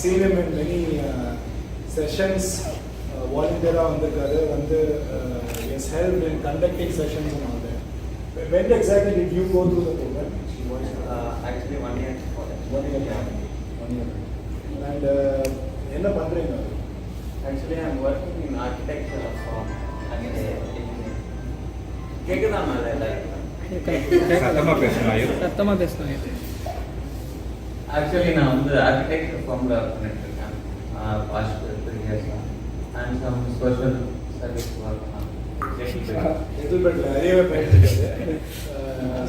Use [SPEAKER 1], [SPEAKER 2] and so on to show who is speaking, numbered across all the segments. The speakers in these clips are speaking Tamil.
[SPEAKER 1] seen him in many sessions. Volunteer வந்திருக்காரு வந்து he has helped in conducting sessions and all that. When exactly did you go through the program?
[SPEAKER 2] Actually 1 year before that.
[SPEAKER 1] 1 year. 1 year. And என்ன பண்றீங்க?
[SPEAKER 2] Actually I am working in architecture from கேக்குதா மேல
[SPEAKER 3] சத்தமா பேசணும்.
[SPEAKER 2] ஆக்சுவலி நான் வந்து ஆர்கிடெக்சர் ஃபார்மில் ஒர்க் பண்ணிட்டு இருக்கேன் past 3 years and some social service work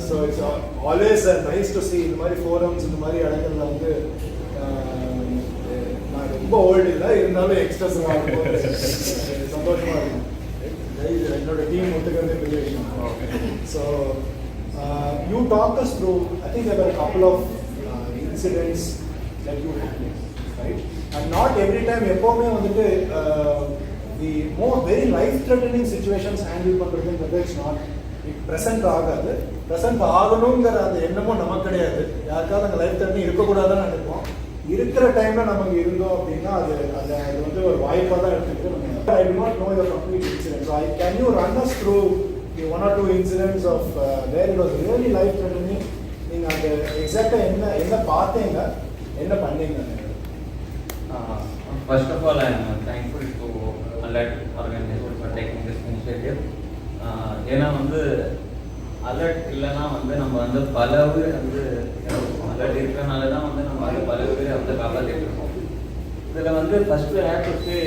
[SPEAKER 1] so it's always nice to see இந்த மாதிரி ஃபோரம்ஸ் இந்த மாதிரி இடங்கள்ல வந்து நான் ரொம்ப ஓல்டு இல்லை இருந்தாலும் எக்ஸ்ட்ரஸாக இருக்கும் சந்தோஷமாக இருக்கும். என்னோட டீம் ஒத்துக்கிறது பெரிய விஷயம். So you talk us through I think there are a couple of incidents that you witness, right? And not every time எப்பவுமே வந்துட்டு the more very life threatening situations handle பண்றது வந்து இட்ஸ் நாட் ப்ரெசென்ட் ஆகாது. ப்ரெசென்ட் ஆகணுங்கிற அந்த எண்ணமும் நமக்கு கிடையாது. யாருக்காவது அந்த லைஃப் த்ரெட்டனிங் இருக்கக்கூடாதுன்னு நினைப்போம். இருக்கிற டைம்ல நமக்கு இருந்தோம் அப்படின்னா அது வந்து ஒரு வாய்ப்பாக தான் எடுத்துக்கிட்டு நம்ம I do not know your complete incident. So can you run us through the 1 or 2 incidents of where it was really life threatening? நீங்க அந்த எக்ஸாக்ட்டா என்ன பார்த்தீங்க, என்ன பண்ணீங்க?
[SPEAKER 2] First of all, I am thankful to Alert organization for taking this initiative. ஏன்னா வந்து அலர்ட் இல்லைன்னா வந்து நம்ம வந்து பல ஊர் வந்து அலர்ட் இருக்கிறனால தான் வந்து நம்ம வந்து பல ஊரை வந்து காப்பாற்றிட்டு இருக்கோம். இதில் வந்து first I have to say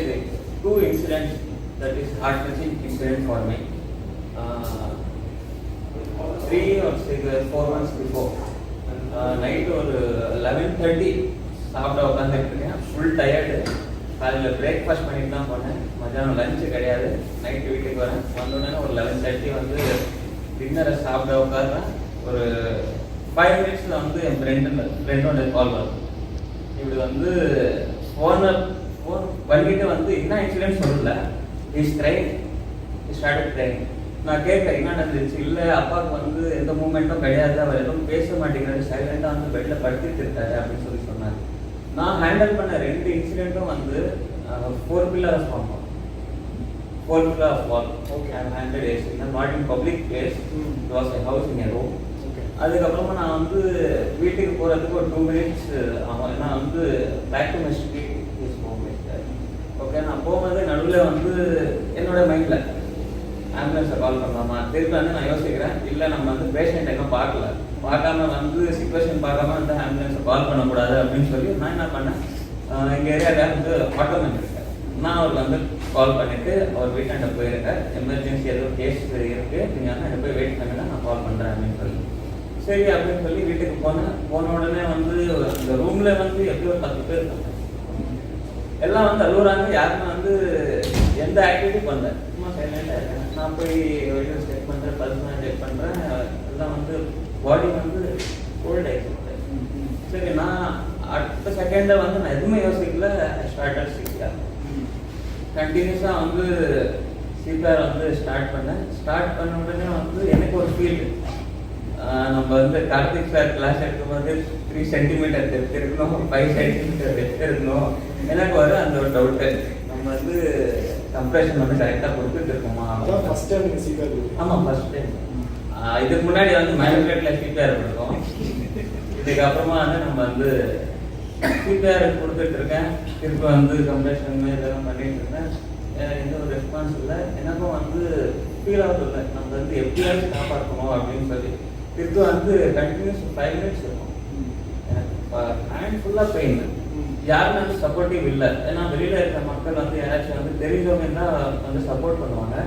[SPEAKER 2] 2 incidents that is heart-touching incident for me. 3 or 4 months before night ஒரு 11:30 சாப்பிட உட்காந்துட்டு இருக்கேன். Full tired. காலையில் பிரேக்ஃபாஸ்ட் பண்ணிட்டு தான் போனேன். மத்தியானம் லஞ்சு கிடையாது. நைட்டு வீட்டுக்கு வரேன். வந்தோடனே ஒரு 11:30 வந்து டின்னரை சாப்பிட உட்காடுறேன். ஒரு 5 minutes வந்து என் ஃப்ரெண்டோட கால் வரும். இப்படி வந்து ஃபோன் பண்ணிட்டு வந்து என்ன இன்சிடென்ட் சொல்லல. Is train started train. நான் கேட்க என்ன நடந்துச்சு. இல்லை அப்பாவுக்கு வந்து எந்த மூமெண்ட்டும் கிடையாது, அவர் எதுவும் பேச மாட்டேங்கிறாரு, சைலண்டாக வந்து பெட்டில் படுத்துட்டு இருக்காரு அப்படின்னு சொல்லி சொன்னார். நான் ஹேண்டில் பண்ண 2 இன்சிடென்ட்டும் வந்து 4 pillar of form. 4 pillar of wall. Okay, I handled it not in public place. It was a house in a room. அதுக்கப்புறமா நான் வந்து வீட்டுக்கு போகிறதுக்கு ஒரு 2 minutes ஆகும். நான் வந்து back to my street is home. Okay, நான் போகும்போது நடுவில் வந்து என்னோட மைண்டில் ஆம்புலன்ஸை கால் பண்ணலாமா திருப்பி வந்து நான் யோசிக்கிறேன். இல்லை நம்ம வந்து பேஷண்ட் எல்லாம் பார்க்காம வந்து சிச்சுவேஷன் பார்க்காம வந்து ஆம்புலன்ஸை கால் பண்ணக்கூடாது அப்படின்னு சொல்லி நான் என்ன பண்ணேன், எங்கள் ஏரியாவில் வந்து ஆட்டோமேன் இருக்கேன். நான் அவருக்கு வந்து கால் பண்ணிவிட்டு அவர் வீட்டாண்ட போயிருக்கேன். எமர்ஜென்சி ஏதோ கேஸ் இருக்குது, நீங்கள் வந்து அங்கே போய் வெயிட் பண்ணுங்க, நான் கால் பண்ணுறேன் அப்படின்னு சொல்லி சரி அப்படின்னு சொல்லி வீட்டுக்கு போன உடனே வந்து இந்த ரூமில் வந்து எப்படியோ 10 பேர் இருக்காங்க. எல்லாம் வந்து அழுகுறாங்க. யாருமே வந்து எந்த ஆக்டிவிட்டி பண்ணல, சும்மா சைலண்டாக இருக்கேன். நான் போய் வீடியோ செக் பண்ணுறேன், பர்சனல் செக் பண்ணுறேன். எல்லாம் வந்து பாடி வந்து கோல்ட் ஆகிடுச்சு. சரி, நான் அடுத்த செகண்டில் வந்து நான் எதுவுமே யோசிக்கல. Started CPR. கண்டினியூஸாக வந்து CPR வந்து ஸ்டார்ட் பண்ண உடனே வந்து எனக்கு ஒரு ஃபீல், நம்ம வந்து கார்த்திக் சார் கிளாஸ் எடுக்கும்போது 3 சென்டிமீட்டர் டெப்த் இருக்கணும், 5 சென்டிமீட்டர் டெப்த் இருக்கணும். எனக்கு வர அந்த ஒரு டவுட்டு, நம்ம வந்து கம்ப்ரெஷன் வந்து கரெக்டாக கொடுத்துட்டு இருக்கோமா?
[SPEAKER 1] First time CPR.
[SPEAKER 2] ஆமாம், ஃபர்ஸ்ட் டைம். இதுக்கு முன்னாடி வந்து மேனுஃபேக்சரில் CPR கொடுத்தோம். இதுக்கப்புறமா வந்து நம்ம வந்து CPR கொடுத்துட்டு இருக்கேன். திருப்பி வந்து கம்ப்ரெஷன் இதெல்லாம் பண்ணிட்டு இருக்கேன். எந்த ஒரு ரெஸ்பான்ஸ் இல்லை. எனக்கும் வந்து ஃபீல் ஆகுது இல்லை, நம்ம வந்து எப்படியாச்சும் காப்பாற்றணும் அப்படின்னு சொல்லி திருப்பி வந்து கண்டினியூஸ் 5 minutes இருக்கும். ஹேண்ட் ஃபுல்லாக பெயின். யாருமே வந்து சப்போர்ட்டிவ் இல்லை. ஏன்னா வெளியில் இருக்கிற மக்கள் வந்து யாராச்சும் வந்து தெரிஞ்சவங்க தான் வந்து சப்போர்ட் பண்ணுவாங்க.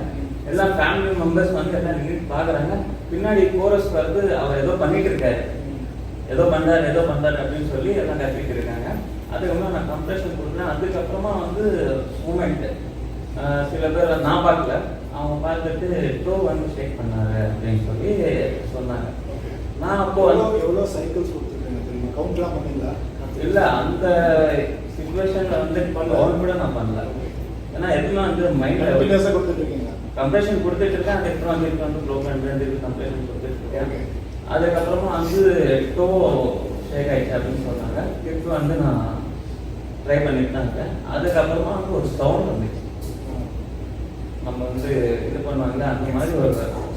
[SPEAKER 2] எல்லா ஃபேமிலி மெம்பர்ஸ் வந்து எல்லாம் நின்று பார்க்குறாங்க. பின்னாடி கோரஸ் வந்து அவர் ஏதோ பண்ணிட்டு இருக்காரு, ஏதோ பண்ணுறாரு அப்படின்னு சொல்லி எல்லாம் கத்திட்டு இருக்காங்க. அதுக்கப்புறம் நான் கம்ப்ரெஷன் கொடுக்குறேன். அதுக்கப்புறமா வந்து மூமெண்ட்டு சில பேர் நான் பார்க்கல, அவங்க பார்த்துட்டு டோ வந்து ஷேக் பண்ணாரு அப்படின்னு சொல்லி சொன்னாங்க. நான் அப்போ
[SPEAKER 1] எவ்வளோ சைக்கிள்ஸ் கொடுத்துருக்கேன் தெரியுமா? கவுண்ட்லாம் பண்ணீங்களா?
[SPEAKER 2] இல்லை, அந்த சிச்சுவேஷனில் வந்து கவுண்ட் கூட நான் பண்ணல. ஏன்னா எதுவுமே வந்து மைண்டில்
[SPEAKER 1] கொடுத்துட்ருக்கீங்க.
[SPEAKER 2] கம்ப்ரெஷன் கொடுத்துட்டு இருக்கேன். அதுக்கப்புறம் வந்து ப்ளோ பண்ணுறேன், கம்ப்ரெஷன் கொடுத்துட்டு இருக்கேன். அதுக்கப்புறமா வந்து டோ ஷேக் ஆயிடுச்சு அப்படின்னு சொன்னாங்க. திருப்பி வந்து நான் ட்ரை பண்ணிட்டு தான் இருக்கேன். அதுக்கப்புறமா வந்து ஒரு சவுண்ட் வந்துச்சு. நம்ம வந்து இது பண்ணுவாங்க அந்த மாதிரி ஒரு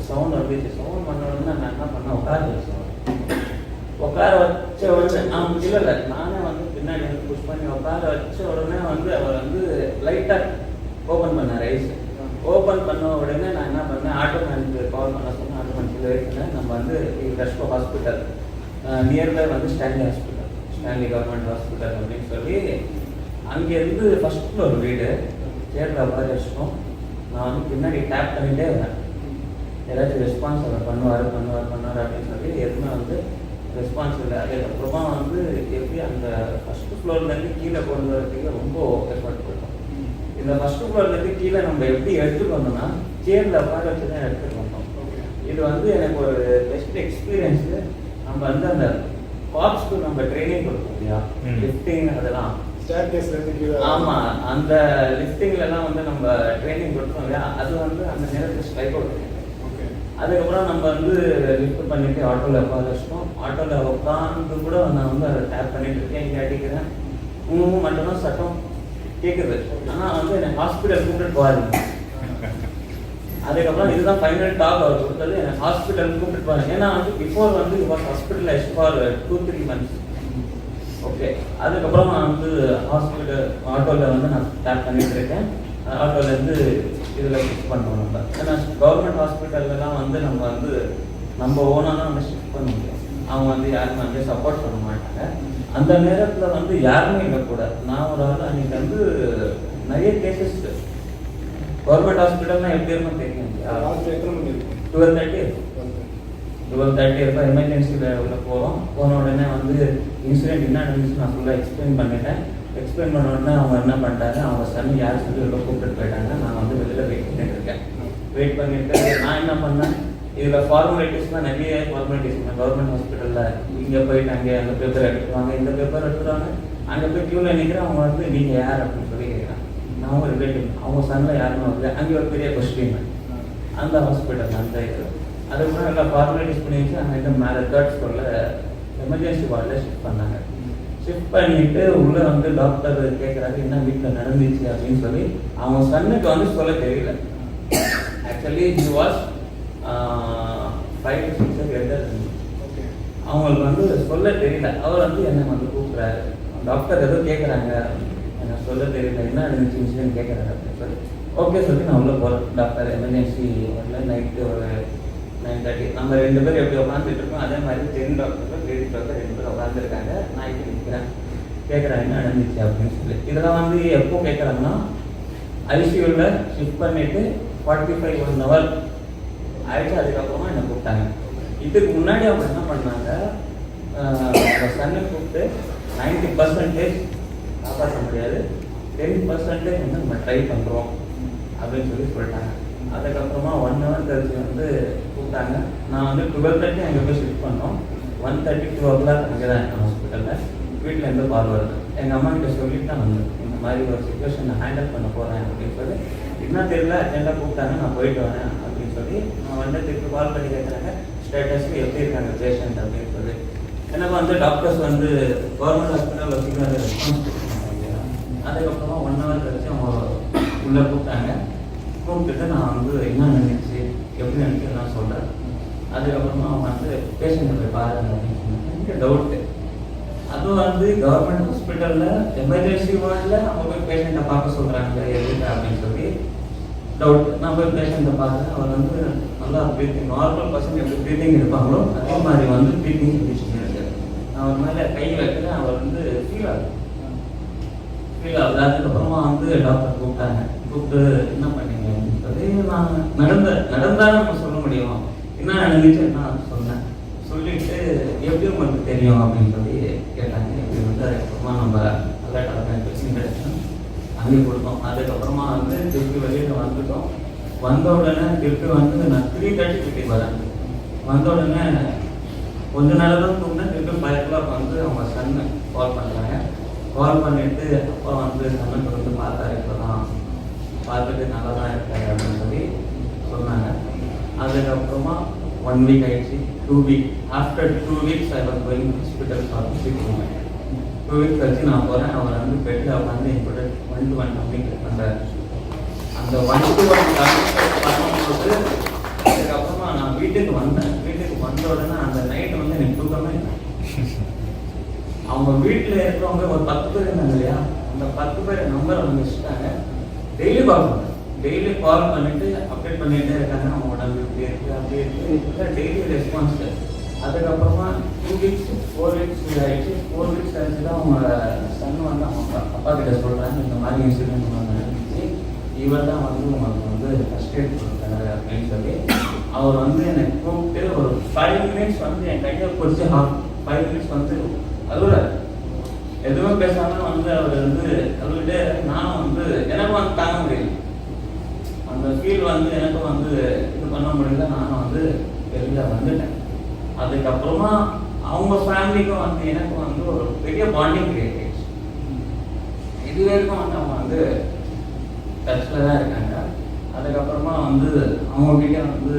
[SPEAKER 2] சவுண்ட் வந்துச்சு. சவுண்ட் பண்ண உடனே நான் என்ன பண்ணேன், உட்கார வச்சேன். உட்கார வச்ச உடனே அவங்க இல்லை நானே வந்து பின்னாடி வந்து புஷ் பண்ணி உட்கார வச்ச உடனே வந்து அவர் வந்து லைட்டாக ஓப்பன் பண்ணேன் ரைஸ். ஓப்பன் பண்ண உடனே நான் என்ன பண்ணேன், ஆட்டோமேனுக்கு கால் பண்ண சொன்னேன். ஆட்டோமேனுக்கு சொல்லியிருக்கேன் நம்ம வந்து ரெஸ்கோ ஹாஸ்பிட்டல் நியர்பை வந்து Stanley hospital, Stanley government hospital அப்படின்னு சொல்லி அங்கேருந்து ஃபர்ஸ்ட் ஃப்ளோர் வீடு சேர்ல உட்கார வச்சிட்டோம். நான் வந்து பின்னாடி டேப் பண்ணிகிட்டே வரேன். ஏதாச்சும் ரெஸ்பான்ஸ் அவர் பண்ணுவார் அப்படின்னு சொல்லி எதுவுமே வந்து ரெஸ்பான்ஸ் இல்லை. அதுக்கப்புறமா வந்து எப்படி அந்த ஃபஸ்ட்டு ஃப்ளோர்லேருந்து கீழே கொண்டு வரதுக்கு ரொம்ப எஃபர்ட் போட்டோம். இந்த ஃபஸ்ட்டு ஃப்ளோர்லேருந்து கீழே நம்ம எப்படி எடுத்துகிட்டு வந்தோம்னா சேர்ல உட்கார வச்சு தான் எடுத்துகிட்டு வந்தோம். இது வந்து எனக்கு ஒரு பெஸ்ட் எக்ஸ்பீரியன்ஸு. நம்ம வந்து அந்த காப்ஸ்க்கு நம்ம ட்ரைனிங் கொடுப்போம் இல்லையா, லிஃப்டிங் அதெல்லாம். ஆமாம், அந்த லிஃப்டிங்லலாம் வந்து நம்ம ட்ரைனிங் கொடுத்தோம் இல்லையா, அது வந்து அந்த நேரத்தில் ஸ்ட்ரைக் அவுட். அதுக்கப்புறம் நம்ம வந்து லிஃப்ட் பண்ணிட்டு ஆட்டோவில் உட்கார வச்சிட்டோம். ஆட்டோவில் உட்காந்து கூட நான் வந்து அதை டேப் பண்ணிட்டு இருக்கேன், இங்கே அடிக்கிறேன். மட்டும்தான் சட்டம் கேட்குது. ஆனால் வந்து என்னை ஹாஸ்பிட்டல் கூப்பிட்டு போகாதீங்க. அதுக்கப்புறம் இதுதான் ஃபைனல் டாக் அவர் கொடுத்தது, என்னை ஹாஸ்பிட்டல் கூப்பிட்டு போகிறாங்க. ஏன்னா வந்து பிஃபோர் வந்து was hospitalise for 2-3 months. Okay, அதுக்கப்புறம் நான் வந்து ஹாஸ்பிட்டல் ஆட்டோவில் வந்து நான் டேப் பண்ணிட்டு இருக்கேன். ஆட்டோலேருந்து இதில் ஷிஃப்ட் பண்ணுவோம் நம்ம. ஏன்னா கவர்மெண்ட் ஹாஸ்பிட்டல்லாம் வந்து நம்ம ஓனாக தான் வந்து ஷிஃப்ட் பண்ண முடியும். அவங்க வந்து யாருமே வந்து சப்போர்ட் பண்ண மாட்டாங்க. அந்த நேரத்தில் வந்து யாருமே இல்லை கூட. நான் ஒரு ஆள் அன்றைக்கி வந்து நிறைய கேசஸ் கவர்மெண்ட் ஹாஸ்பிட்டல்னால் எப்படி இருக்கும் தெரியும். 12:30 இருக்கும். எமர்ஜென்சியில் உள்ள போகிறோம். போன உடனே வந்து இன்சிடென்ட் என்ன நடந்துச்சு நான் ஃபுல்லாக எக்ஸ்பிளைன் பண்ணிட்டேன். எக்ஸ்பிளைன் பண்ண உடனே அவங்க என்ன பண்ணிட்டாங்க, அவங்க சன் யார் சொல்லி உள்ள கூப்பிட்டு போயிட்டாங்க. நான் வந்து வெளியில் வெயிட் பண்ணிட்டு இருக்கேன். வெயிட் பண்ணிட்டு நான் என்ன பண்ணேன், இதில் ஃபார்மாலிட்டிஸ் தான் நிறைய ஃபார்மாலிட்டிஸ். கவர்மெண்ட் ஹாஸ்பிட்டலில் இங்கே போயிட்டு அங்கே அந்த பேப்பர் எடுத்துருவாங்க, இந்த பேப்பர் எடுத்துருவாங்க. அங்கே போய் க்யூவில் நிற்கிறேன். அவங்க வந்து நீங்கள் யார் அப்படின்னு சொல்லி கேட்குறாங்க. நான் அவங்க ரிலேட்டிவ், அவங்க சன்னில் யாருன்னு வந்து அங்கே ஒரு பெரிய கொஸ்டின் அந்த ஹாஸ்பிட்டல் அந்த இது. அதுக்கப்புறம் எல்லாம் ஃபார்மாலிட்டிஸ் பண்ணி வச்சு அங்கே மேலே 3rd ஃப்ளோரில் எமர்ஜென்சி வார்டில் ஷிஃப்ட் பண்ணாங்க. ஷிஃப்ட் பண்ணிட்டு உள்ளே வந்து டாக்டர் கேட்குறாரு என்ன வீட்டில் நடந்துச்சு அப்படின்னு சொல்லி. அவங்க சன்னுக்கு வந்து சொல்ல தெரியல. Actually he was 5 to 6 years elder. அவங்களுக்கு வந்து சொல்ல தெரியல. அவர் வந்து என்னை வந்து கூப்பிட்றாரு. டாக்டர் ஏதோ கேட்குறாங்க, எனக்கு சொல்ல தெரியல, என்ன நடந்துச்சு இன்சிடென்ட் கேட்குறாரு அப்படின்னு சொல்லி ஓகே சொல்லி நான் உள்ளே போகிறேன். டாக்டர் எமர்ஜென்சி வரல. நைட்டு ஒரு 9:30 நம்ம 2 பேர் எப்படி உட்காந்துட்டு இருக்கோம் அதே மாதிரி 10 டாக்டர் லேடி டாக்டர் 2 பேர் உட்காந்துருக்காங்க. நான் இப்போ நிற்கிறேன். கேட்குறேன் என்ன நடந்துச்சு அப்படின்னு சொல்லி. இதெல்லாம் வந்து எப்போ கேட்குறாங்கன்னா ஐசியூவில் ஷிஃப்ட் பண்ணிவிட்டு 45-1 hour ஆயிடுச்சு. அதுக்கப்புறமா என்னை கூப்பிட்டாங்க. இதுக்கு முன்னாடி அவங்க என்ன பண்ணாங்க, சன்னை கூப்பிட்டு 90% காப்பாற்ற முடியாது, 10% வந்து நம்ம ட்ரை பண்ணுறோம் அப்படின்னு சொல்லி சொல்லிட்டாங்க. அதுக்கப்புறமா 1 hour கழிச்சு வந்து கூப்பிட்டாங்க. நான் வந்து 12:30 அங்கே போய் ஷிஃப்ட் பண்ணோம். 1:30 2 o'clock அங்கே தான் இருக்கேன் ஹாஸ்பிட்டலில். வீட்டில் இருந்து கால் வருது. எங்கள் அம்மா கிட்ட சொல்லிட்டு நான் வந்தேன், இந்த மாதிரி ஒரு சுச்சுவேஷன் நான் ஹேண்டில் பண்ண போகிறேன் அப்படின்னு சொல்லி. என்ன தெரியல, அர்ஜென்ட்டாக கூப்பிட்டாங்க, நான் போயிட்டு வரேன் அப்படின்னு சொல்லி. நான் வந்து திருப்பி கால் பண்ணி கேட்குறாங்க ஸ்டேட்டஸ்க்கு எப்படி இருக்காங்க பேஷண்ட் அப்படின்னு சொல்லி. எனக்கு வந்து டாக்டர்ஸ் வந்து கவர்மெண்ட் ஹாஸ்பிட்டல் வச்சுக்கிற ரெஸ்பான்ஸ் கொடுத்தாங்க. அதுக்கப்புறமா 1 hour கழிச்சு அவங்க உள்ளே கூப்பிட்டாங்க. கூப்பிட்டுட்டு நான் வந்து என்ன நினைச்சு எப்படி நினைச்சு நான் சொல்கிறேன். அதுக்கப்புறமா அவங்க வந்து பேஷண்ட்டை போய் பாருங்க அப்படின்னு சொன்னாங்க. எனக்கு டவுட்டு. அதுவும் வந்து கவர்மெண்ட் ஹாஸ்பிட்டலில் எமர்ஜென்சி வார்டில் அவங்க போய் பேஷண்ட்டை பார்க்க சொல்கிறாங்க எதுக்கு அப்படின்னு சொல்லி டவுட். நான் போய் பேஷண்ட்டை பார்த்தேன். அவர் வந்து நல்லா ப்ரீத்திங், நார்மல் பர்சன் எப்படி ப்ரீத்திங் இருப்பாங்களோ அதே மாதிரி வந்து ப்ரீத்திங் இருந்துச்சு. நான் அவர் மேலே கை வைக்கிறேன். அவர் வந்து ஃபீல் ஆகுது. அதுக்கப்புறமா வந்து டாக்டர் கூப்பிட்டாங்க. கூப்பிட்டு என்ன பண்ணீங்க அப்படின்னு சொல்லி நான் நடந்தாலும் நம்ம சொல்ல முடியும், என்ன நடந்துச்சு என்ன சொன்னேன். சொல்லிட்டு எப்படி உங்களுக்கு தெரியும் அப்படின்னு சொல்லி கேட்டாங்க. இப்படி வந்து அதுக்கப்புறமா நம்ம அலர்ட் பெர்சிங் கிடைச்சோம் அங்கே கொடுத்தோம். அதுக்கப்புறமா வந்து திருப்பி வெளியில் வந்துட்டோம். வந்த உடனே திருப்பி வந்து நான் 3:30 வீட்டுக்கு வரேன். வந்த உடனே கொஞ்ச நேரம் தான் தூங்கினேன். திருப்பி 5 o'clock வந்து அவங்க சன்னு கால் பண்ணுறாங்க. கால் பண்ணிவிட்டு அப்பா வந்து சன்னுக்கு வந்து பார்த்தாரு, இப்போ தான் பார்த்துட்டு நல்லா தான் இருக்காரு அப்படின்னு சொல்லி சொன்னாங்க. அதுக்கப்புறமா 1 week ஆயிடுச்சு. 2 weeks. After 2 weeks I was going hospital for treatment. 2 weeks கழிச்சு நான் போகிறேன். அவர் வந்து பெட்டில் உட்காந்து என் கூட 1-to-1 கம்யூனிகேட் பண்ணுறாரு. அந்த 1-to-1 கம்யூனிகேட் பண்ணும்போது அதுக்கப்புறமா நான் வீட்டுக்கு வந்தேன். வீட்டுக்கு வந்த உடனே அந்த நைட்டு வந்து எனக்கு தூக்கமே இல்லை. அவங்க வீட்டில் இருக்கிறவங்க ஒரு 10 பேர் இருந்தாங்க இல்லையா, அந்த 10 பேர் நம்பரை வந்து வச்சுட்டாங்க. டெய்லி கால் பண்ணுறேன். டெய்லி கால் பண்ணிட்டு அப்டேட் பண்ணிகிட்டே இருக்காங்க. அவங்க உடம்பு இப்படி இருக்குது அப்படி இருக்குது, டெய்லி ரெஸ்பான்ஸ். அதுக்கப்புறமா 2 வீக்ஸ் 4 வீக்ஸ் ஆகிடுச்சு. 4 வீக்ஸ் ஆகிடுச்சு தான் அவங்க சன் வந்து அவங்க அப்பா கிட்ட சொல்கிறாங்க, இந்த மாதிரி இன்சிடென்ட் நடந்துச்சு, இவர் தான் வந்து உங்களுக்கு வந்து ஃபஸ்ட் எய்ட் கொடுத்தாரு அப்படின்னு சொல்லி. அவர் வந்து என்னை கூப்பிட்டு ஒரு 5 மினிட்ஸ் வந்து என் கையை பிடிச்சி 5 மினிட்ஸ் வந்து அழுகுறாரு. எதுவுமே பேசாமல் வந்து அவர் வந்து அழுகிட்டு, நானும் வந்து எனக்கும் வந்து தாங்க முடியல. அந்த ஃபீல் வந்து எனக்கும் வந்து இது பண்ண முடியல. நானும் வந்து வெளியில் வந்துட்டேன். அதுக்கப்புறமா அவங்க ஃபேமிலிக்கும் வந்து எனக்கும் வந்து ஒரு பெரிய பாண்டிங் கிரியேட் ஆயிடுச்சு. இது வரைக்கும் வந்து அவங்க வந்து டச்சில் தான் இருக்காங்க. அதுக்கப்புறமா வந்து அவங்ககிட்ட வந்து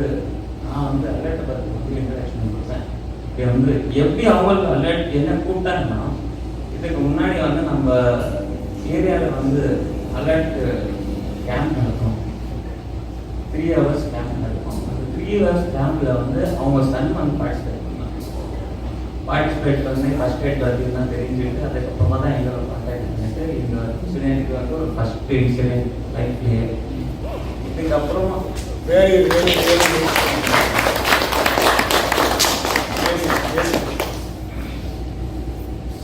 [SPEAKER 2] நான் வந்து அலர்ட்டை பற்றி வந்து இன்ட்ரடக்ஷன் கொடுத்தேன். இப்போ வந்து எப்படி அவங்களுக்கு அலர்ட் என்ன கூப்பிட்டாங்கன்னா, இதுக்கு முன்னாடி வந்து நம்ம ஏரியாவில் வந்து அலர்ட் கேம்ப் நடக்கும். 3 hours கேம்ப் நடக்கும். அந்த 3 hours கேம்பில் வந்து அவங்க சன் வந்து பார்ட்டிசிபேட் பண்ணாங்க. பார்ட்டிசிபேட் பண்ணி ஃபஸ்ட் எய்ட் பற்றிலாம் தெரிஞ்சுக்கிட்டு அதுக்கப்புறமா தான் எங்களை கான்டாக்ட் பண்ணிட்டு இந்த இன்சிடென்ட்க்கு வந்து ஒரு ஃபஸ்ட் இன்சிடென்ட் லைஃப்லேயே. இதுக்கப்புறமா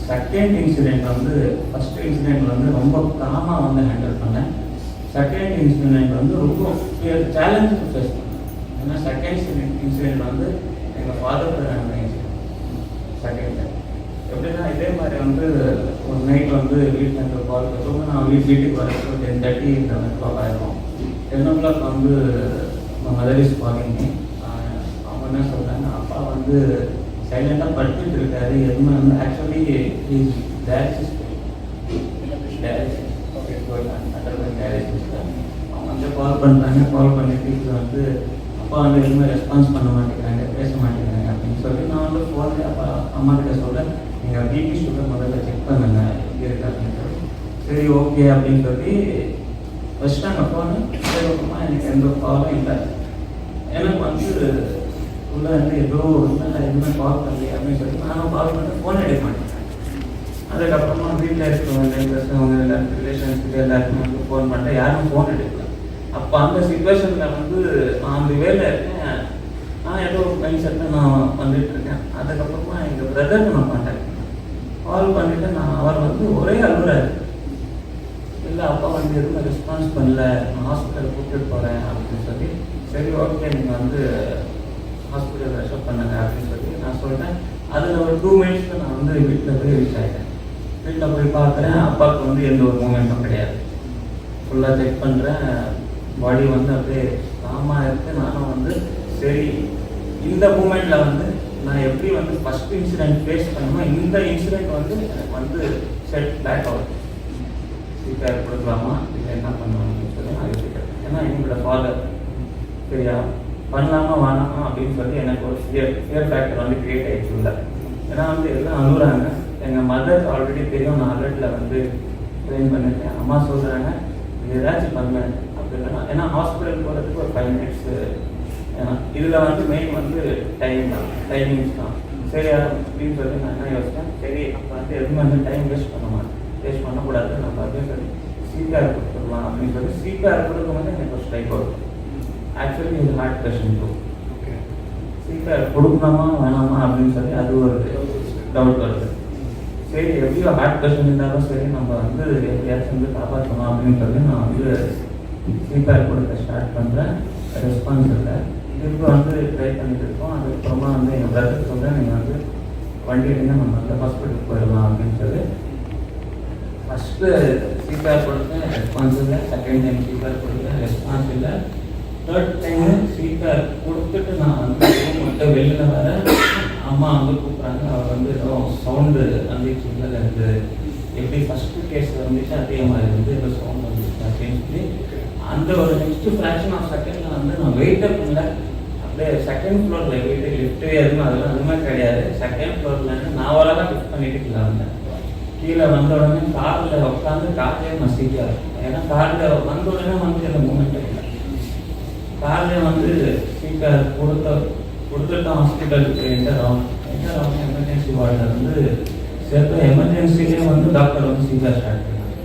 [SPEAKER 2] செகண்ட் இன்சிடென்ட் வந்து ஃபஸ்ட் இன்சிடென்ட் வந்து ரொம்ப காமாக வந்து ஹேண்டில் பண்ணேன். செகண்ட் இன்சிடென்ட் வந்து ரொம்ப சேலஞ்சு ஃபேஸ் பண்ணேன். ஏன்னா செகண்ட் இன்சிடென்ட் வந்து எங்கள் ஃபாதர் நடந்த இன்சிடென்ட். செகண்ட் எப்படின்னா இதே மாதிரி வந்து ஒரு நைட் வந்து வீட்டில் இருக்க கால் பேசுவோம். நான் வீட்டுக்கு வரப்போ 10:30 11 o'clock ஆகிடும். 10 o'clock வந்து மதர் இஸ் காலிங். அவங்க என்ன சொல்கிறாங்க, அப்பா வந்து சைலண்டாக படுத்துட்டு இருக்காரு. எதுவுமே வந்து ஆக்சுவலி இஸ் டயாலிசிஸ் அவங்க வந்து கால் பண்ணுறாங்க. கால் பண்ணிட்டு இது வந்து அப்பா வந்து எதுவுமே ரெஸ்பான்ஸ் பண்ண மாட்டேங்கிறாங்க, பேச மாட்டேங்கிறாங்க அப்படின்னு சொல்லி நான் வந்து ஃபோனில் அப்பா அம்மா கிட்ட சொல்கிறேன், நீங்கள் பிபி சுகர் முதல்ல செக் பண்ணுங்க இங்கே இருக்கு அப்படின்னு சொல்லி. சரி ஓகே அப்படின்னு சொல்லி வச்சுட்டாங்க ஃபோனு. அதுக்கப்புறமா எனக்கு எந்த காலும் இல்லை. எனக்கு வந்து உள்ள வந்து ஏதோ எதுவுமே கால் பண்ணல அப்படின்னு சொல்லி நானும் கால் பண்ணி ஃபோன் எடுக்க மாட்டேன். அதுக்கப்புறமா வீட்டில் இருக்கிறவங்க பேசுகிறவங்க எல்லாருக்கும் ரிலேஷன்ஸுக்கு எல்லாருக்கும் வந்து ஃபோன் பண்ணுறேன். யாரும் ஃபோன் எடுக்கல. அப்போ அந்த சுச்சுவேஷனில் வந்து நான் அந்த வேலை இருக்கேன். நான் ஏதோ ஒரு மைண்ட் செட்டில் நான் வந்துட்டுருக்கேன். அதுக்கப்புறமா எங்கள் பிரதருக்கு நான் கான்டாக்ட் பண்ணேன். கால் பண்ணிவிட்டு அவர் வந்து ஒரே அழுகுறாரு. இல்லை அப்பா வந்து எதுவுமே ரெஸ்பான்ஸ் பண்ணல, நான் ஹாஸ்பிட்டல் கூப்பிட்டு போகிறேன் அப்படின்னு சொல்லி. சரி ஓகே நீங்கள் வந்து ஹாஸ்பிட்டல் ரெஸ்ட் பண்ணுங்க அப்படின்னு சொல்லி நான் சொல்லிட்டேன். அதில் ஒரு 2 மினிட்ஸில் நான் வந்து வீட்டில் போய் ரீச் ஆகிட்டேன். வீட்டில் போய் பார்க்குறேன், அப்பாவுக்கு வந்து எந்த ஒரு மூமெண்ட்டும் கிடையாது. ஃபுல்லாக செக் பண்ணுறேன், பாடி வந்து அப்படியே காமாக இருக்குது. நானும் வந்து சரி இந்த மூமெண்ட்டில் வந்து நான் எப்படி வந்து ஃபஸ்ட் இன்சிடென்ட் ஃபேஸ் பண்ணணுமோ இந்த இன்சிடென்ட் வந்து எனக்கு வந்து செட் பேக் ஆகுது. சீக்கிரம் கொடுக்கலாமா இல்லை என்ன பண்ணுவாங்கன்னு சொல்லி நான் யோசிக்கிறேன். ஏன்னா எங்களோட ஃபாதர் சரியா பண்ணலாமா வேணாமா அப்படின்னு சொல்லி எனக்கு ஒரு ஃபியர் ஃபேக்டர் வந்து கிரியேட் ஆகிடுச்சு உள்ள. ஏன்னா வந்து எல்லாம் அழுகுறாங்க. எங்கள் மதர் ஆல்ரெடி தெரியும் நான் அலர்ட்டில் வந்து ட்ரெயின் பண்ணியிருக்கேன். அம்மா சொல்கிறாங்க ஏதாச்சும் பண்ணேன் அப்படின்னா, ஏன்னா ஹாஸ்பிட்டல் போகிறதுக்கு ஒரு 5 மினிட்ஸ். ஏன்னா இதில் வந்து மெயின் வந்து டைமிங்ஸ் தான். சரி அப்படின்னு சொல்லி நான் என்ன யோசிச்சேன், சரி அப்போ வந்து எதுவுமே வந்து டைம் வேஸ்ட் பண்ண மாட்டேன், வேஸ்ட் பண்ணக்கூடாது, நம்ம அப்படின்னு சொல்லி CPR கொடுத்துடலாம் அப்படின்னு சொல்லி CPR கொடுக்கும்போது எனக்கு ஒரு ஸ்ட்ரைக் வரும். ஆக்சுவலி இது ஹார்ட் பேஷண்ட் டூ. CPR கொடுக்கலாமா வேணாமா அப்படின்னு சொல்லி அது ஒரு டவுட் வருது. சரி எப்படியோ ஹார்ட் பேஷண்ட் இருந்தாலும் சரி நம்ம வந்து எப்படியாச்சும் வந்து காப்பாற்றணும் அப்படின்னு சொல்லி நான் வந்து CPR கொடுக்க ஸ்டார்ட் பண்ணுறேன். ரெஸ்பான்ஸ் இல்லை. திரும்ப வந்து ட்ரை பண்ணிட்டு இருக்கோம். அதுக்கப்புறமா வந்து எங்கள் பிரதர் சொல்கிறேன், நீங்கள் வந்து வண்டி எடுங்க நம்ம வந்து ஹாஸ்பிட்டலுக்கு போயிடலாம் அப்படின்னு சொல்லி ஃபஸ்ட்டு CPR கொடுத்தேன், ரெஸ்பான்ஸ் இல்லை. செகண்ட் டைம் CPR கொடுத்தேன், ரெஸ்பான்ஸ் இல்லை. தேர்ட் டைமு CPR கொடுத்துட்டு நான் வந்து மட்டும் வெளியில் வரேன். அம்மா வந்து கூப்பிட்றாங்க. அவர் வந்து ஏதோ சவுண்டு வந்துச்சு இல்லை எனக்கு எப்படி ஃபஸ்ட்டு கேஸ் வந்துச்சு அதே மாதிரி வந்து ஏதோ சவுண்ட் வந்துச்சு அப்படின்னு சொல்லி அந்த ஒரு நெக்ஸ்ட் ஃப்ராக்ஷன் ஆஃப் செகண்டில் வந்து நான் வெயிட் அப் இல்லை. அப்படியே செகண்ட் ஃப்ளோரில் வெயிட்டு லிஃப்ட்டு எதுவுமே அதெல்லாம் எதுவுமே கிடையாது. செகண்ட் ஃப்ளோரில் நான் ஓரளவு லிஃப்ட் பண்ணிட்டு கீழே வந்தேன். கீழே வந்த உடனே காரில் உட்காந்து கார்லேயே மசிக்காக இருக்கும். ஏன்னா காரில் வந்த உடனே வந்து அந்த மூமெண்ட் இல்லை. கார்லேயே வந்து ஸ்பீக்கர் கொடுத்துட்டு ஹாஸ்பிட்டலுக்கு என்டர் ஆகும். எமர்ஜென்சி வார்டில் வந்து சேர்த்து எமர்ஜென்சிலேயே வந்து டாக்டர் வந்து ஸ்பீக்கர் ஸ்டார்ட் பண்ணாங்க.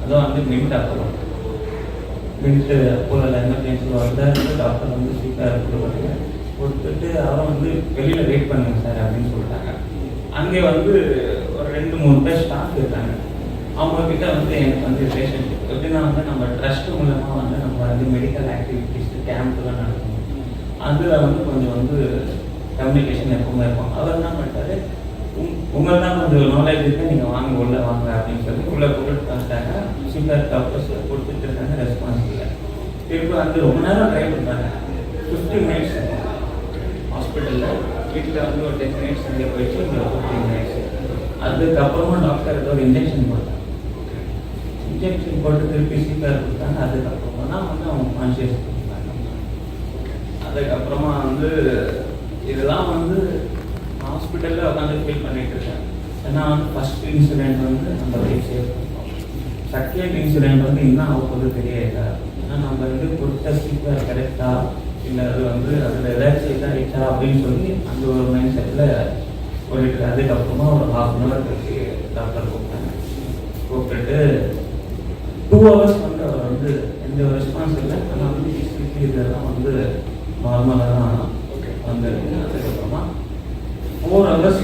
[SPEAKER 2] அதுவும் வந்து மின்ட் அப்போலாம் மின்ட்டு அப்போல எமர்ஜென்சி வார்டில் இருந்து டாக்டர் வந்து ஸ்பீக்கர் கொடுத்துட்டு அவரை வந்து வெளியில் வெயிட் பண்ணுங்க சார் அப்படின்னு சொல்லிட்டாங்க. அங்கே வந்து ஒரு 2-3 பேர் ஸ்டாஃப் இருக்காங்க. அவங்கக்கிட்ட வந்து எனக்கு வந்து ரிலேஷன்ஷிப் எப்படின்னா வந்து நம்ம ட்ரஸ்ட் மூலமாக வந்து நம்ம வந்து மெடிக்கல் ஆக்டிவிட்டிஸ் கேம்ப்லாம் நடத்தணும். அதில் வந்து கொஞ்சம் வந்து கம்யூனிகேஷன் எப்பவுமே இருக்கும். அவர் என்ன பண்ணிட்டாரு, உங்களுக்கு தான் கொஞ்சம் நாலேஜ் இருக்குது, நீங்கள் வாங்க உள்ளே வாங்க அப்படின்னு சொல்லி உள்ளே கொடுத்துட்டு வந்துட்டாங்க. சிங்கர் டாக்டர்ஸ் கொடுத்துட்டு இருக்காங்க, ரெஸ்பான்ஸ் இல்லை. திரும்ப வந்து ரொம்ப நேரம் ட்ரை பண்ணுறாங்க. 15 மினிட்ஸ் ஹாஸ்பிட்டலில், வீட்டில் வந்து ஒரு 10 மினிட்ஸ் இங்கே போயிட்டு ஒரு 15 மினிட்ஸ். அதுக்கப்புறமா டாக்டர் ஏதோ ஒரு இன்ஜெக்ஷன் போட்டாங்க. இன்ஜெக்ஷன் போட்டு திருப்பி சீக்கிரம் கொடுத்தாங்க. அதுக்கப்புறமா தான் வந்து அவங்க கான்சியஸ் கொடுத்தாங்க. அதுக்கப்புறமா வந்து இதெல்லாம் வந்து ஹாஸ்பிட்டலில் உட்காந்து ஃபீல் பண்ணிட்டு இருக்கேன். ஏன்னா வந்து ஃபஸ்ட் இன்சிடென்ட் வந்து நம்ம லைஃப் சேவ் பண்ணோம். செகண்ட் இன்சிடென்ட் வந்து இன்னும் ஆகும்போது தெரியல. ஏன்னா நம்ம வந்து கொடுத்த சீக்கிரம் கரெக்டா இல்லை அது வந்து அதில் ஏதாச்சும் இதாகிட்டா அப்படின்னு சொல்லி அந்த ஒரு மைண்ட் செட்டில் போயிட்டு அதுக்கப்புறமா ஒரு 1/2 hour கழிச்சு டாக்டர் கூப்பிட்டுட்டு 2 hours வந்து அவர் வந்து எந்த ஒரு ரெஸ்பான்ஸ் இல்லை. ஆனால் வந்து ஹிஸ்ட்ரிக்கு இதெல்லாம் வந்து நார்மலாக தான் வந்துருக்கு. அதுக்கப்புறமா 4 hours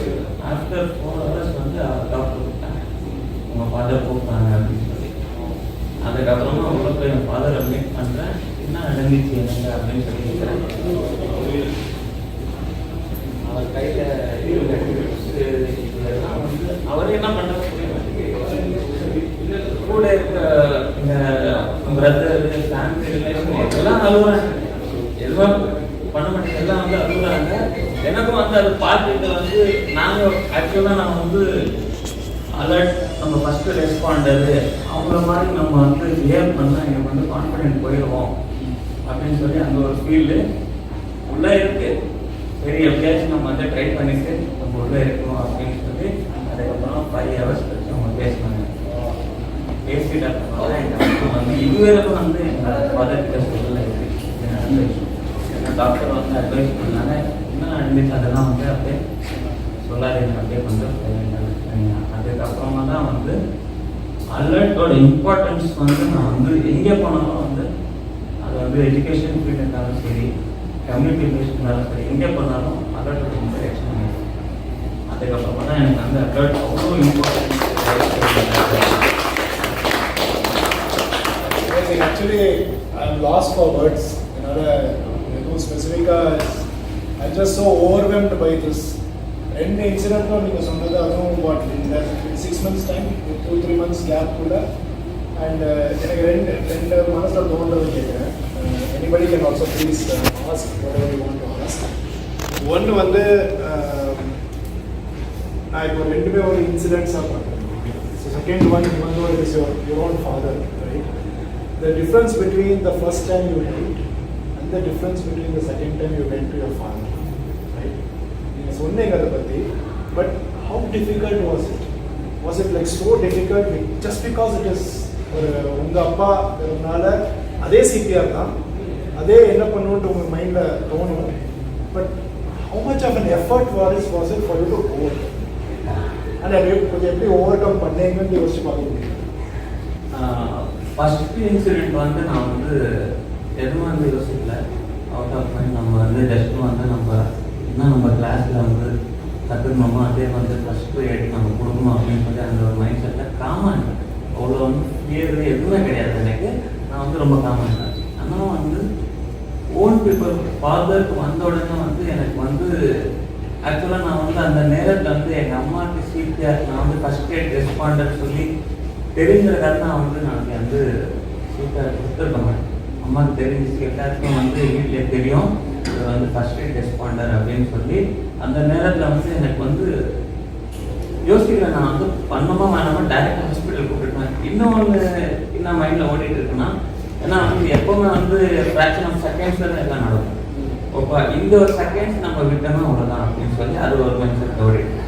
[SPEAKER 2] ஆஃப்டர் 4 hours வந்து டாக்டர் கூப்பிட்டாங்க, உங்கள் ஃபாதர் கூப்பிட்டாங்க அப்படின்னு சொல்லி. அதுக்கப்புறமா உள்ள போய் என் ஃபாதரை மீட் பண்ணுறேன். என்ன நடந்துச்சு என்னங்க அப்படின்னு சொல்லி கேட்குறேன். அவர் கையில் இதெல்லாம் வந்து அவர் என்ன பண்ணுறது கூட இருக்க இந்த பிரதர் ஃபேமிலி ரிலேஷன் எல்லாம் அழுகுறாங்க. எதுவும் பண்ண மாட்டேங்க, எல்லாம் வந்து அழுகுறாங்க. எனக்கும் வந்து அது பார்த்துட்டு வந்து நாங்கள் ஆக்சுவலாக நம்ம வந்து அலர்ட், நம்ம ஃபஸ்ட்டு ரெஸ்பாண்டரு அவங்கள மாதிரி நம்ம வந்து பிஹேவ் பண்ணால் எனக்கு வந்து கான்ஃபிடென்ட் போயிடுவோம் அப்படின்னு சொல்லி அந்த ஒரு ஃபீல்டு உள்ளே இருக்குது. சரி எப்படியாச்சும் நம்ம வந்து ட்ரை பண்ணிட்டு நம்ம உள்ளே இருக்கணும் அப்படின்னு சொல்லி அதுக்கப்புறம் 5 hours கழிச்சு அவங்க பேசினாங்க. பேசிட்டு அப்புறம் எங்கள் வந்து இதுவரைக்கும் வந்து எங்கள் ஃபாதர் கிட்ட சொல்லலை இது நடந்த விஷயம். ஏன்னா டாக்டர் வந்து அட்வைஸ் பண்ணாங்க, என்ன நடந்துச்சு அதெல்லாம் வந்து அப்படியே சொல்லாதீங்க, அப்படியே வந்து அதுக்கப்புறமா தான் வந்து அலர்ட்டோட இம்பார்ட்டன்ஸ் வந்து நான் வந்து எங்கே போனாலும் வந்து அது வந்து எஜுகேஷன் ஃபீல்டு இருந்தாலும் சரி, கம்யூனிட்டி பேஸ்ட் இருந்தாலும் சரி, எங்கே போனாலும் அலர்ட்டோட இன்டராக்ஷன் ஆகிடும். அதுக்கப்புறமா தான் எனக்கு வந்து அலர்ட் அவ்வளோ importance.
[SPEAKER 1] Actually, I'm lost for words. Specifically, I'm just so overwhelmed by this. ரெண்டு இன்சிடென்ட்டும் நீங்கள் சொன்னது, அதுவும் வாட் இந்த 6 months டைம் 2-3 months கேப்புக்குள்ள. அண்ட் எனக்கு ரெண்டு மனசில் தோன்றது கேட்குறேன். Anybody can also please ask whatever you want to ask. ஒன்று வந்து நான் இப்போ ரெண்டுமே ஒரு இன்சிடென்ட்ஸாக பார்க்குறேன். ஸோ செகண்ட் ஒன் வந்து ஒரு is your own father, right? The difference between the first time you went and the difference between the second time you went to your father, right? நீங்கள் சொன்னீங்க அதை பற்றி, but how difficult was it? Was it like so difficult just because it is ஒரு உங்கள் அப்பா இருந்தனால அதே சிபிஆர் தான், அதே என்ன பண்ணுன்ட்டு உங்கள் மைண்டில் தோணும், but how much of an effort was it for you to overcome? and கொஞ்சம் எப்படி ஓவர் கம் பண்ணீங்கன்னு யோசிச்சு பார்க்க முடியும்.
[SPEAKER 2] ஃபஸ்ட்டு இன்சிடெண்ட் வந்து நான் வந்து எதுவும் வந்து யோசிக்கல. அவுட் ஆஃப் மைண்ட் நம்ம வந்து ஜஸ்ட்டு வந்து நம்ம இன்னும் நம்ம கிளாஸில் வந்து கற்றுக்கணுமோ அதே வந்து ஃபஸ்ட்டு எடுத்து நம்ம கொடுக்கணும் அப்படின்னு சொல்லி அந்த ஒரு மைண்ட் செட்டில் காமன். அவ்வளோ வந்து ஃபியர் எதுவுமே கிடையாது எனக்கு. நான் வந்து ரொம்ப காமன் தான். ஆனால் வந்து ஓன் பீப்புள் ஃபாதருக்கு வந்த உடனே வந்து எனக்கு வந்து ஆக்சுவலாக நான் வந்து அந்த நேரத்தில் வந்து எங்கள் அம்மாவுக்கு சிபிஆர் நான் வந்து ஃபஸ்ட் எய்ட் ரெஸ்பாண்டர் சொல்லி தெரிஞ்சிருக்காரு நான் வந்து சிபிஆர் கொடுத்துருக்க மாட்டேன். அம்மாவுக்கு தெரிஞ்சிச்சு, எல்லாருக்கும் வந்து வீட்டிலே தெரியும் இது வந்து ஃபஸ்ட் எய்ட் ரெஸ்பாண்டர் அப்படின்னு சொல்லி. அந்த நேரத்தில் வந்து எனக்கு வந்து யோசிக்கிறேன், நான் வந்து பண்ணமா வேணாமா டைரக்ட் ஹாஸ்பிட்டல் கூப்பிட்டுருக்கேன். இன்னொன்று என்ன மைண்டில் ஓடிட்டு இருக்குன்னா, ஏன்னா வந்து எப்போவுமே வந்து ஃப்ராக்ஷன் ஆஃப் செகண்ட்ஸில் தான் எல்லாம் நடக்கும். ஓப்பா இந்த ஒரு செகண்ட்ஸ் நம்ம விட்டோம்னா அவ்வளோதான் அப்படின்னு சொல்லி அது ஒரு மைண்ட் செட் ஓடிட்டு.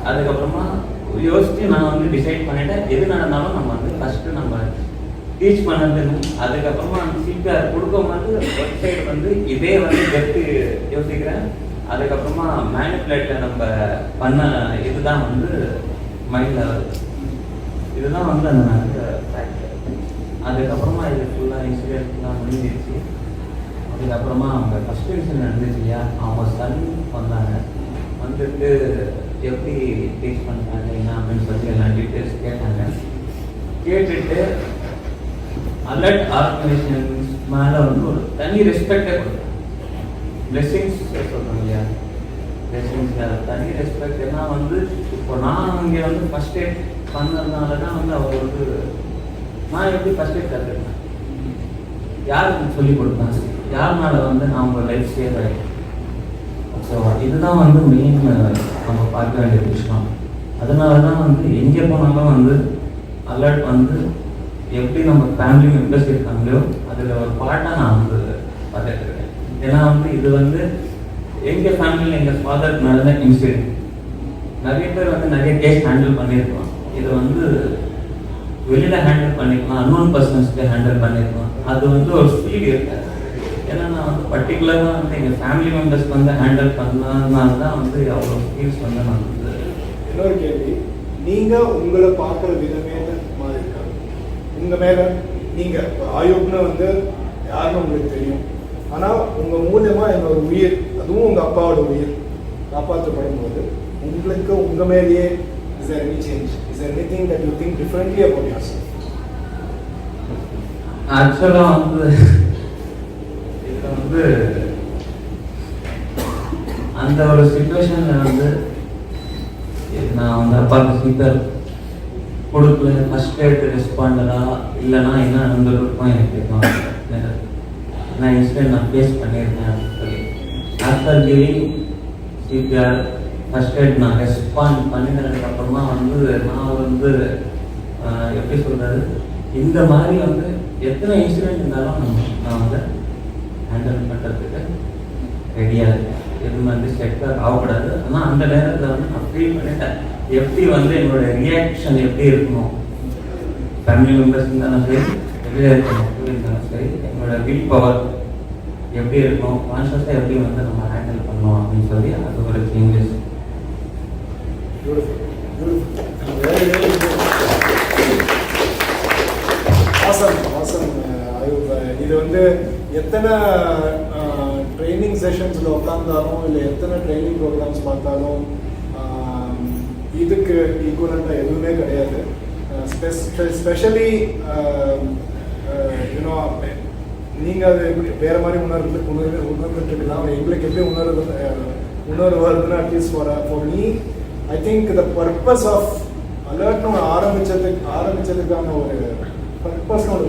[SPEAKER 2] அதுக்கப்புறமா யோசிச்சு நான் வந்து டிசைட் பண்ணிட்டேன், எது நடந்தாலும் நம்ம வந்து ஃபஸ்ட்டு நம்ம டீச் பண்ணது. அதுக்கப்புறமா அந்த சிபிஆர் கொடுக்கும்போது ஒர்க் சைடு வந்து இதே வந்து கெட்டு யோசிக்கிறேன். அதுக்கப்புறமா மேனிப்புலேட்டில் நம்ம பண்ண இதுதான் வந்து மைண்டில் வருது. இதுதான் வந்து அந்த நடந்த ஃபேக்டர். அதுக்கப்புறமா இது ஃபுல்லாக இன்சிடென்ட்லாம் முடிஞ்சிருச்சு. அதுக்கப்புறமா அவங்க ஃபஸ்ட் இன்சிடென்ட் நடந்துச்சு இல்லையா, அவங்க சன் வந்தாங்க. வந்துட்டு எப்படி டீச் பண்ணுறாங்க என்ன அப்படின்னு சொல்லி எல்லா டீட்டெயில்ஸ் கேட்டாங்க. கேட்டுட்டு அலர்ட் ஆர்கனைசேஷன்ஸ் மேலே வந்து ஒரு தனி ரெஸ்பெக்டே கொடுத்தேன். பிளெஸிங்ஸ் சொல்கிறோம் இல்லையா, பிளெஸிங்ஸ் தனி ரெஸ்பெக்ட். ஏன்னா வந்து இப்போ நான் இங்கே வந்து ஃபஸ்ட் எய்ட் பண்ணதுனால தான் வந்து அவர் வந்து நான் எப்படி ஃபஸ்ட் எய்ட் கற்றுக்கிட்டேன், யாருக்கு சொல்லிக் கொடுத்தாங்க, யாருனால வந்து நான் உங்கள் லைஃப் சேவ் ஆகிடும். ஸோ இதுதான் வந்து மெயின் நம்ம பார்க்க வேண்டிய விஷயம். அதனால தான் வந்து எங்கே போனாலும் வந்து அலர்ட் வந்து எப்படி நம்ம ஃபேமிலி மெம்பர்ஸ் இருக்காங்களோ அதில் ஒரு பார்ட்டாக நான் வந்து பார்த்துட்டு இருக்கேன். ஏன்னா வந்து இது வந்து எங்கள் ஃபேமிலியில் எங்கள் ஃபாதருக்கு நடந்த இன்சிடென்ட். நிறைய பேர் வந்து நிறைய கேஸ் ஹேண்டில் பண்ணியிருக்கலாம். இதை வந்து வெளியில் ஹேண்டில் பண்ணிக்கலாம், அன்னோன் பர்சன்ஸ்க்கு ஹேண்டில் பண்ணியிருக்கலாம். அது வந்து ஒரு ஸ்பீட் இருக்காது. ஏன்னா நான் வந்து பர்டிகுலராக வந்து எங்கள் ஃபேமிலி மெம்பர்ஸ்க்கு வந்து ஹேண்டில் பண்ணதுனால தான் வந்து அவ்வளோ ஸ்பீட்ஸ் வந்து நான் வந்து.
[SPEAKER 1] இன்னொரு கேள்வி, நீங்கள் உங்களை பார்க்குற விதமே மாதிரி இருக்காங்க உங்கள் மேலே. நீங்கள் ஆயுப்னு வந்து யாருன்னு உங்களுக்கு தெரியும், ஆனால் உங்கள் மூலியமாக என்னோட உயிர், அதுவும் உங்கள் அப்பாவோட உயிர் காப்பாற்றப்படும் போது உங்களுக்கு உங்கள் மேலேயே is there any change? Is there anything that you think differently about yourself?
[SPEAKER 2] ஆக்சுவலாக வந்து இதில் வந்து அந்த ஒரு சுச்சுவேஷனில் வந்து நான் வந்து அப்பாவுக்கு சீக்கிரம் கொடுக்கல, ஃபஸ்ட் எய்ட் ரெஸ்பாண்டரா இல்லைன்னா என்ன நடந்திருக்கும் எனக்கு நான் இன்சிடென்ட் நான் ஃபேஸ் பண்ணியிருக்கேன் அப்படின்னு சொல்லி. After giving CPR first aid நான் ரெஸ்பாண்ட் பண்ணினதுக்கப்புறமா வந்து நான் வந்து எப்படி சொல்கிறது, இந்த மாதிரி வந்து எத்தனை இன்சிடென்ட் இருந்தாலும் நான் வந்து ஹேண்டில் பண்ணுறதுக்கு ரெடியாக இருக்கேன். எதுவும் வந்து செக்டர் ஆகக்கூடாது. ஆனால் அந்த நேரத்தில் வந்து நான் ஃபீல் பண்ணிட்டேன் எப்படி வந்து என்னோட ரியாக்ஷன் எப்படி இருக்கணும், ஃபேமிலி மெம்பர்ஸ் இருந்தாலும் சரி, வெளியே இருக்கணும் இருந்தாலும் சரி, என்னோட வில் பவர் எப்படி இருக்கணும், கான்ஷியஸாக எப்படி வந்து நம்ம ஹேண்டில் பண்ணணும் அப்படின்னு சொல்லி அது ஒரு சேஞ்சஸ்.
[SPEAKER 1] இது வந்து எத்தனை ட்ரைனிங் செஷன்ஸில் உட்காந்தாலும் இல்லை எத்தனை ட்ரைனிங் ப்ரோக்ராம்ஸ் பார்த்தாலும் இதுக்கு ஈக்குவலண்ட்டாக எதுவுமே கிடையாது. ஸ்பெஷலி யூனோ நீங்கள் அது எப்படி வேறு மாதிரி உணர்ந்துட்டுருக்கலாம், எங்களுக்கு எப்படி உணர்வு வருதுன்னா at least for me I think the purpose of அலர்ட்னு ஆரம்பிச்சதுக்கான ஒரு purpose not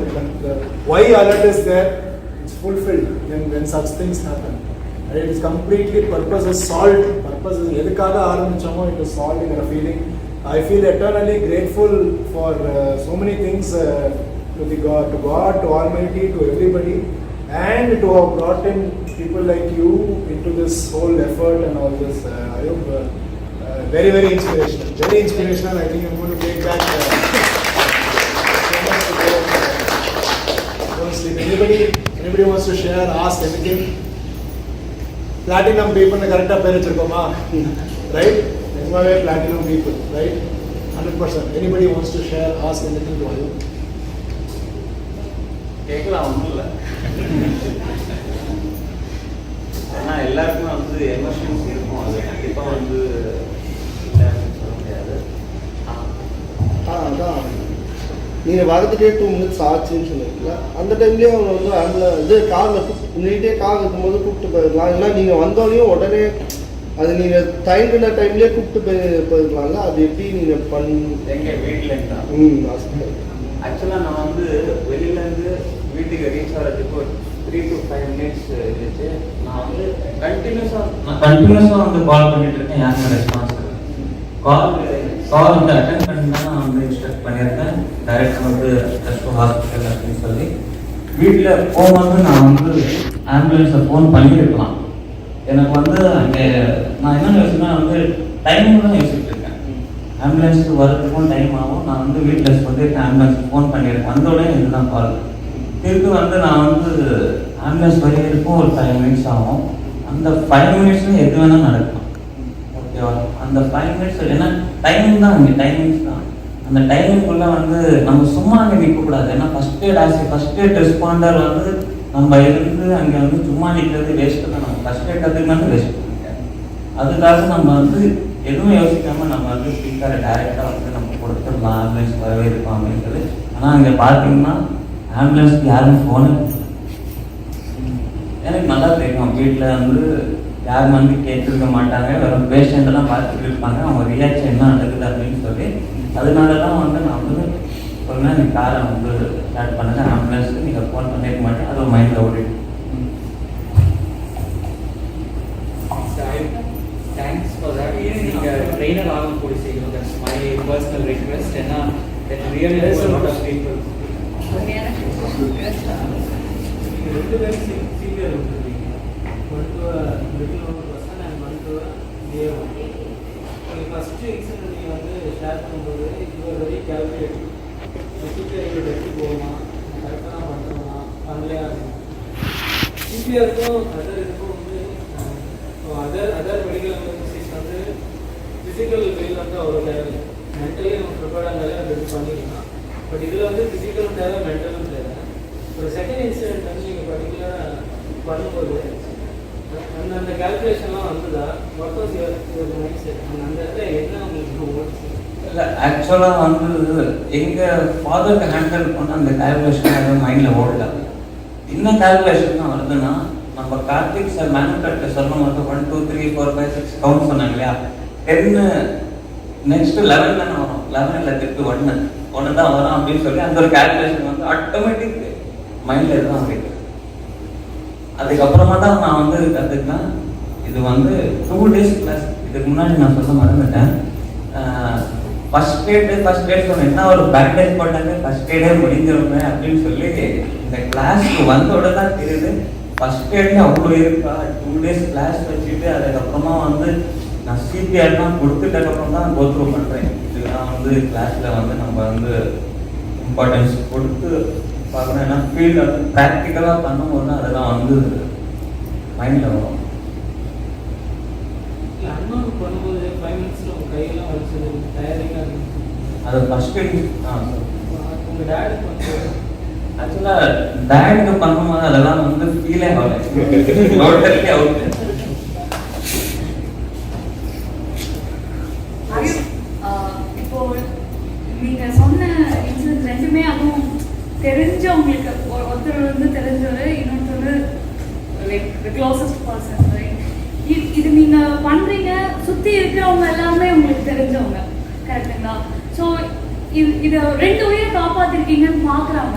[SPEAKER 1] the why alert is there, it's fulfilled when such things happen. And it is completely purpose is solved. Purpose is edukkaga aarambichamo, it is solved in a feeling. I feel eternally grateful for so many things to God, to Almighty, to everybody, and to have brought in people like you into this whole effort and all this. I hope very inspirational. I think I'm going to take that. Anybody wants to share, ask anything? Platinum people ne correct பேர் வச்சிருக்கோமா, right? Anyway, platinum people, right? 100%. Anybody wants to share, ask anything to you?
[SPEAKER 2] கேட்கலாம், ஒன்றும் இல்லை. ஏன்னா எல்லாருக்குமே வந்து எமோஷன்ஸ் இருக்கும், அது கண்டிப்பாக வந்து சொல்ல முடியாது.
[SPEAKER 3] அதான் நீங்கள் வரதுக்கே 2 minutes ஆச்சுன்னு சொன்னீங்களா, அந்த டைம்லேயே அவங்க வந்து இது காரில் முன்னிட்டே கார் இருக்கும்போது கூப்பிட்டு போயிருக்கலாம். ஏன்னா நீங்கள் வந்தோடனையும் உடனே அது நீங்கள் தயங்கின டைம்லேயே கூப்பிட்டு போயிருக்கலாம்ல, அது எப்படி நீங்கள்
[SPEAKER 2] எங்கள் வீட்டில் இருந்தா ஆக்சுவலாக நான் வந்து வெளியிலேருந்து வீட்டுக்கு ரீச் ஆகிறதுக்கு ஒரு 3 to 5 minutes இருந்துச்சு. நான் வந்து கண்டினியூஸாக வந்து கால் பண்ணிட்டு இருக்கேன், யாருமே ரெஸ்பான்ஸ் கால் வந்து அட்டென்ட் பண்ணி தான் நான் வந்து இன்ஸ்ட்ரக்ட் பண்ணியிருக்கேன். டைரெக்டாக வந்து ஹாஸ்பிட்டல் அப்படின்னு சொல்லி வீட்டில் போகும்போது நான் வந்து ஆம்புலன்ஸை ஃபோன் பண்ணியிருக்கலாம். எனக்கு வந்து அங்கே நான் என்ன யோசிச்சுன்னா வந்து டைமிங் தான் யோசிச்சுட்டு இருக்கேன். ஆம்புலன்ஸுக்கு வரதுக்கும் டைம் ஆகும். நான் வந்து வீட்டில் சொல்லியிருக்கேன், ஆம்புலன்ஸுக்கு ஃபோன் பண்ணியிருக்கேன். வந்தோடனே இதுதான் கால். திருப்பி வந்து நான் வந்து ஆம்புலன்ஸ் வரைக்கும் ஒரு 5 மினிட்ஸ் ஆகும். அந்த 5 மினிட்ஸில் எது வேணால் நடக்கும். ஓகேவா? அந்த 5 மினிட்ஸ் ஏன்னா டைமிங் தான், இங்கே டைமிங்ஸ் தான். அந்த டைமிங்குள்ளே வந்து நம்ம சும்மா அங்கே நிற்கக்கூடாது. ஏன்னா ஃபஸ்ட் எய்ட் ரெஸ்பாண்டர் வந்து நம்ம இருந்து அங்கே வந்து சும்மா நிற்கிறது வேஸ்ட்டு தான். நம்ம ஃபஸ்ட் எய்ட் கற்றுக்கணும் வேஸ்ட் பண்ணிட்டேன். அதுக்காக நம்ம வந்து எதுவும் யோசிக்காமல் நம்ம வந்து ஸ்பீக்கரை டைரெக்டாக வந்து நம்ம கொடுத்துடலாம், ஆம்புலன்ஸ் வரவே இருக்கும் அப்படின்னு சொல்லி. ஆனால் அங்கே பார்த்தீங்கன்னா ஆம்புலன்ஸ்க்கு யாரும் ஃபோனு எனக்கு நல்லா தெரியும். வீட்டில் வந்து யாரும் வந்து கேட்டிருக்க மாட்டாங்க, வெறும் பேஷண்ட்டெல்லாம் பார்த்துட்டு இருப்பாங்க, அவங்க ரியாக்ஷன் என்ன நடக்குது அப்படின்னு சொல்லி. அதனால தான் வந்து நான் வந்து சொன்னேன், இந்த காரை வந்து ஸ்டார்ட் பண்ணுங்க, ஆம்புலன்ஸுக்கு நீங்கள் ஃபோன் பண்ணிருக்க மாட்டேன். அது ஒரு மைண்டில் ஓடிட்டு.
[SPEAKER 4] Thanks for that. நீங்கள் ட்ரெயினர் ஆகும் போய் செய்யணும். That's my personal request. ஏன்னா that really helps a lot of people.
[SPEAKER 5] நீங்கள் 2 பேரும் senior விட்டுருக்கீங்க. 1 to middle level person and 1 to A1. நீங்கள் ஃபஸ்ட்டு இன்சிடென்ட் நீங்கள் வந்து ஷேர் பண்ணும்போது இது வெரி கேல்குலேட்டிவ். சிபிஆருக்கு எப்படி போகணுமா, கரெக்டாக தான் பண்ணுறோமா, பண்ணலையா இருக்கும். சிபிஆருக்கும் அதர் இதுக்கும் வந்து அதர் மெடிக்கல் எமர்ஜென்சிஸ் வந்து ஃபிசிக்கல் வெயில் வந்து அவ்வளோ தேவை. மென்டலி நம்ம ப்ரிப்பேர்டாக இருந்தாலே அது இது பண்ணிக்கலாம். பட் இதில் வந்து ஃபிசிக்கலும் தேவை, மென்டலும் தேவை. ஒரு செகண்ட் இன்சிடென்ட் வந்து நீங்கள் பர்டிகுலராக பண்ணும்போது அந்த கால்குலேஷன்லாம் வந்ததா, what was your mind set? அந்த இடத்துல என்ன உங்களுக்கு ஓடிச்சு?
[SPEAKER 2] இல்லை, ஆக்சுவலாக வந்து எங்கள் ஃபாதருக்கு ஹேண்டில் பண்ண அந்த கால்குலேஷன் எதுவும் மைண்டில் ஓடல. என்ன கால்குலேஷன் தான் வருதுன்னா, நம்ம கார்த்திக் சார் மேனுஃபேக்சர் சொல்லும் போது 1 2 3 4 5 6 கவுண்ட் சொன்னாங்க இல்லையா, 10 நெக்ஸ்ட் 11 தானே வரும், 11 திருப்பி 1 தான் வரும் அப்படின்னு சொல்லி அந்த ஒரு கால்குலேஷன் வந்து ஆட்டோமேட்டிக் மைண்டில் இதுதான் இருக்கு. அதுக்கப்புறமா தான் நான் வந்து கற்றுக்கினேன். இது வந்து 2 days ப்ளஸ். இதுக்கு முன்னாடி நான் சொல்ல மறந்துட்டேன். ஃபர்ஸ்ட் எய்ட் சொன்னேன், என்ன ஒரு பேண்டேஜ் போட்டாங்க, ஃபர்ஸ்ட் எய்டே முடிஞ்சிருமே அப்படின்னு சொல்லி இந்த கிளாஸ்க்கு வந்தோட தான் தெரியுது ஃபர்ஸ்ட் எய்ட்ல அவ்வளோ இருக்கா. 2 days கிளாஸ் வச்சுட்டு அதுக்கப்புறமா வந்து நான் சிபிஆர்லாம் கொடுத்துட்டதுக்கப்புறம் தான் கோத்ரூ பண்ணுறேன். இதெல்லாம் வந்து கிளாஸில் வந்து நம்ம வந்து இம்பார்ட்டன்ஸ் கொடுத்து பார்க்கணும். ஏன்னா ஃபீல்டு வந்து ப்ராக்டிக்கலாக பண்ணும்போது அதெல்லாம் வந்து மைண்டில் வரும்.
[SPEAKER 5] அண்ணன் பண்ணும்போது 5 மினிட்ஸில் உங்கள் கையெல்லாம் வலிச்சது, டயரிங்காக இருந்துச்சு.
[SPEAKER 2] அது ஃபர்ஸ்ட் எய்ட்
[SPEAKER 5] உங்கள் டேடுக்கு பண்ணுறது
[SPEAKER 2] ஆக்சுவலாக டேடுக்கு பண்ணும்போது அதெல்லாம் வந்து ஃபீலே ஆகலை, டோட்டலி அவுட்.
[SPEAKER 6] இப்போ நீங்க சொன்ன இன்சிடென்ட் ரெண்டுமே அதுவும் தெரிஞ்சவங்களுக்கு, ஒருத்தர் வந்து தெரிஞ்சவர், இன்னொருத்தர் லைக் க்ளோசஸ்ட் பர்சன். இது நீங்க பண்றீங்க, சுத்தி இருக்கிறவங்க எல்லாமே உங்களுக்கு தெரிஞ்சவங்க, கரெக்டுங்களா? ஸோ இது 2 உயிரை காப்பாத்திருக்கீங்கன்னு பாக்குறாங்க.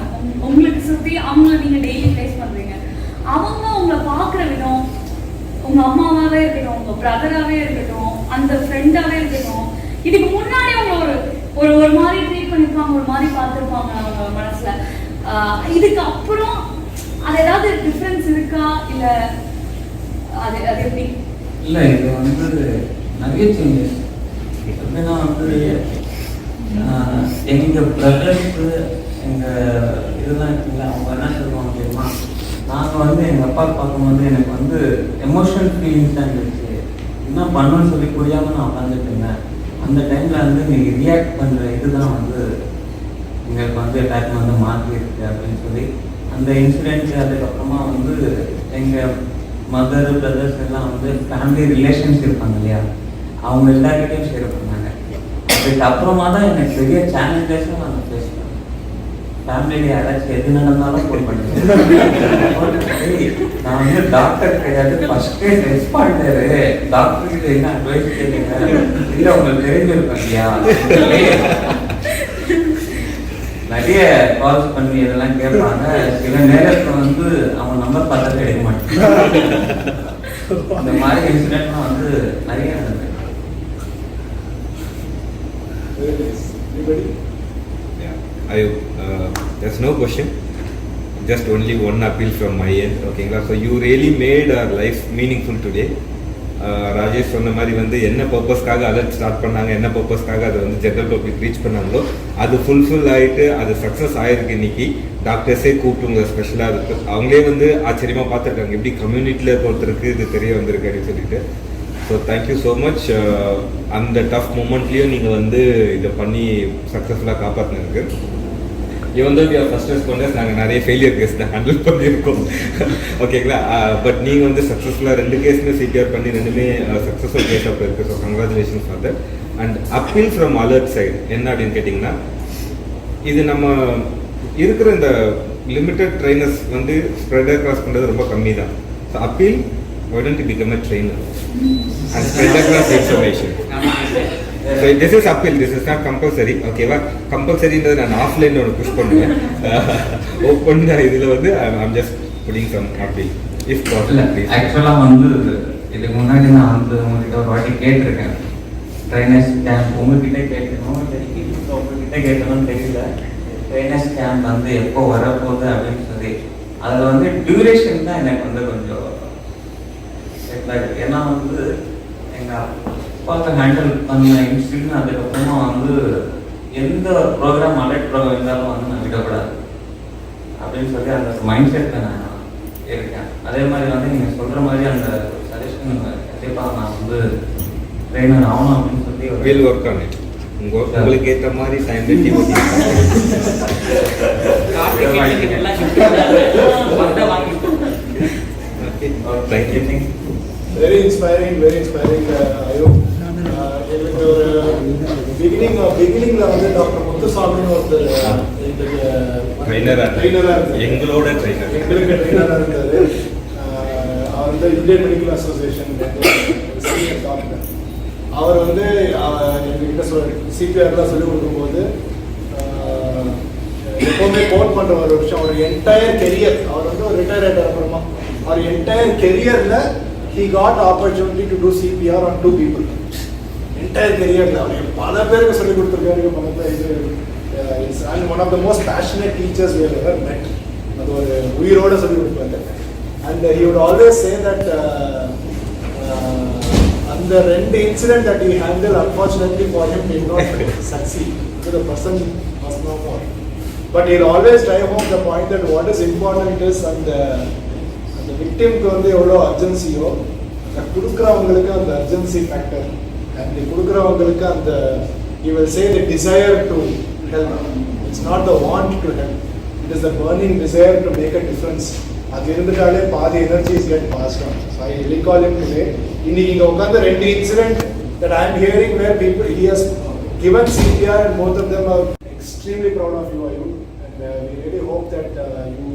[SPEAKER 6] உங்களுக்கு சுத்தி அவங்கள நீங்க டெய்லி ஃபேஸ் பண்றீங்க. அவங்க உங்களை பாக்குற விதம், உங்க அம்மாவாவே இருக்கட்டும், உங்க பிரதராகவே இருக்கட்டும், அந்த ஃப்ரெண்டாவே இருக்கட்டும், இதுக்கு முன்னாடி அவங்க ஒரு மாதிரி ட்ரீட் பண்ணிருப்பாங்க, ஒரு மாதிரி பார்த்துருப்பாங்க அவங்க மனசுல. இதுக்கு அப்புறம் அது ஏதாவது டிஃப்ரென்ஸ் இருக்கா, இல்ல அது எப்படி?
[SPEAKER 2] இல்லை, இது வந்து நிறைய சேஞ்சஸ். எப்படின்னா வந்து எங்கள் பிரதர்ஸு, எங்கள் இதெல்லாம் இருக்குல்ல, அவங்க என்ன சொல்லுவாங்க தெரியுமா, நாங்கள் வந்து எங்கள் அப்பா பார்க்கும்போது எனக்கு வந்து எமோஷனல் ஃபீலிங்ஸ் தான் இருந்துச்சு. என்ன பண்ணணும்னு சொல்லி புரியாமல் நான் உட்காந்துட்டு இருந்தேன். அந்த டைமில் வந்து நீங்கள் ரியாக்ட் பண்ணுற இதுதான் வந்து எங்களுக்கு வந்து டைம் வந்து மாற்றிருக்கு அப்படின்னு சொல்லி அந்த இன்சிடென்ட். அதுக்கப்புறமா வந்து எங்கள் மதர் பிரதர்ஸ் எல்லாம் வந்து ஃபேமிலி ரிலேஷன்ஸ் இருப்பாங்க இல்லையா, அவங்க எல்லாருக்கிட்டையும் ஷேர் பண்ணாங்க. அதுக்கப்புறமா தான் எனக்கு பெரிய சேலஞ்சஸும் நாங்கள் ஃபேஸ் பண்ணோம். ஃபேமிலியில் யாராச்சும் எது நடந்தாலும் ஃபோன் பண்ணுவேன். நான் வந்து டாக்டர் கிடையாது, ஃபர்ஸ்ட் எய்ட் ரெஸ்பாண்டரு, டாக்டர்கிட்ட என்ன அட்வைஸ் கேட்குங்க, இல்லை உங்களுக்கு தெரிஞ்சிருக்கும் இல்லையா. நிறைய கால்ஸ் பண்ணி இதெல்லாம் கேட்பாங்க. சில நேரத்தில் வந்து அவங்க நம்பர் பார்த்தாலே எடுக்க மாட்டேன். அந்த மாதிரி இன்சிடென்ட்லாம் வந்து நிறைய நடந்தது.
[SPEAKER 7] There's no question, just only one appeal from my end. Okay, so you really made our life meaningful today. Rajesh சொன்ன மாதிரி வந்து என்ன பர்பஸ்க்காக அலர்ட் ஸ்டார்ட் பண்ணாங்க, என்ன பர்பஸ்க்காக அதை வந்து ஜென்ரல் பப்ளிக் ரீச் பண்ணாங்களோ அது ஃபுல்ஃபில் ஆகிட்டு அது சக்ஸஸ் ஆகிருக்கு. இன்னைக்கு டாக்டர்ஸே கூப்பிட்டுங்க ஸ்பெஷலாக இருக்கு, அவங்களே வந்து ஆச்சரியமாக பார்த்துருக்காங்க எப்படி கம்யூனிட்டியில் ஒருத்தருக்கு இது தெரிய வந்திருக்கு அப்படின்னு சொல்லிட்டு. So thank you so much. அந்த டஃப் மூமெண்ட்லேயும் நீங்கள் வந்து இதை பண்ணி சக்ஸஸ்ஃபுல்லாக காப்பாற்றினருக்கு. இவன் தான் ஃபர்ஸ்ட் ரெஸ்பாண்டர்ஸ், நாங்கள் நிறைய ஃபெயிலியர் கேஸ் தான் ஹேண்டில் பண்ணியிருக்கோம். ஓகேங்களா? பட் நீங்கள் வந்து சக்ஸஸ்ஃபுல்லாக 2 கேஸுமே சிபிஆர் பண்ணி 2மே சக்ஸஸ்ஃபுல் கேஸாக இருக்குது. So congratulations for that. And appeal from alert side என்ன அப்படின்னு கேட்டிங்கன்னா, இது நம்ம இருக்கிற இந்த லிமிட்டட் ட்ரைனர்ஸ் வந்து ஸ்ப்ரெட் அக்ராஸ் பண்ணுறது ரொம்ப கம்மி தான். So appeal why don't you become a trainer and spread across information. So this is appeal, this is not compulsory. ஓகேவா? கம்பல்சரின்றது நான் ஆஃப்லைனில் ஒன்று புஷ் பண்ணுவேன். ஓப்பன் இதில் வந்து I'm just putting some appeal if possible.
[SPEAKER 2] ஆக்சுவலாக வந்து இதுக்கு முன்னாடி நான் வந்து உங்ககிட்ட ஒரு வாட்டி கேட்டிருக்கேன். ட்ரைனர்ஸ் கேம்ப் உங்ககிட்ட கேட்கணும், உங்ககிட்ட கேட்கணும்னு தெரியல. ட்ரைனர்ஸ் கேம்ப் வந்து எப்போ வரப்போகுது அப்படின்னு சொல்லி அதில் வந்து டியூரேஷன் தான் எனக்கு வந்து கொஞ்சம் ஏன்னா வந்து எங்கள் அப்பாவுக்கு ஹேண்டில் பண்ண இன்ஸ்டியூட் அதுக்கப்புறமா வந்து எந்த ப்ரோக்ராம் அலர்ட் ப்ரோக்ராம் இருந்தாலும் வந்து நான் விடக்கூடாது அப்படின்னு சொல்லி அந்த மைண்ட் செட்டில் நான் இருக்கேன். அதே மாதிரி வந்து நீங்கள் சொல்கிற மாதிரி அந்த சஜஷன் கண்டிப்பாக நான் வந்து ட்ரெயினர் ஆகணும் அப்படின்னு சொல்லி
[SPEAKER 7] வில் ஒர்க் ஆன் இட். உங்களுக்கு ஏற்ற மாதிரி டைம்
[SPEAKER 1] Very inspiring, Ayub. எனக்கு ஒரு பிகினிங்ல வந்து டாக்டர் முத்துசாமின்னு ஒருத்தர்
[SPEAKER 7] ட்ரைனராக எங்களோட ட்ரைனர்
[SPEAKER 1] எங்களுக்கு ட்ரைனராக இருந்தார். அவர் வந்து Indian medical association senior doctor. அவர் வந்து எங்ககிட்ட சிபிஆர்லாம் சொல்லிக் கொடுக்கும்போது எப்போவுமே கோட் பண்ணுற ஒரு விஷயம், அவர் என்டையர் கெரியர், அவர் வந்து ஒரு ரிட்டையர் ஆகிட்ட அப்புறமா அவர் என்டையர் கெரியரில் he got opportunity to do CPR on 2 people. Entire கெரியரில் அவர் பல பேருக்கு சொல்லிக் கொடுத்துருக்காரு. and one of the most passionate teachers we have ever met. அது ஒரு உயிரோட சொல்லிக் கொடுப்பாரு. and he would always say that அந்த 2 incident that he handled, unfortunately for him, did not succeed. So the person was no more. But he'll always drive home the point that what is important is அந்த விக்டிம்க்கு வந்து எவ்வளோ அர்ஜென்சியோ அந்த கொடுக்குறவங்களுக்கு அந்த அர்ஜென்சி ஃபேக்டர், அண்ட் கொடுக்குறவங்களுக்கு அந்த he will say the desire to help. It's not the want to help, it is the burning desire to make a difference. அது இருந்துட்டாலே பாதி energy is get passed on. So I recall him today. இன்னைக்கு இங்கே உட்காந்து 2 incident that I am hearing where people he has given CPR and both of them are extremely proud of you, Ayub, and we really hope that you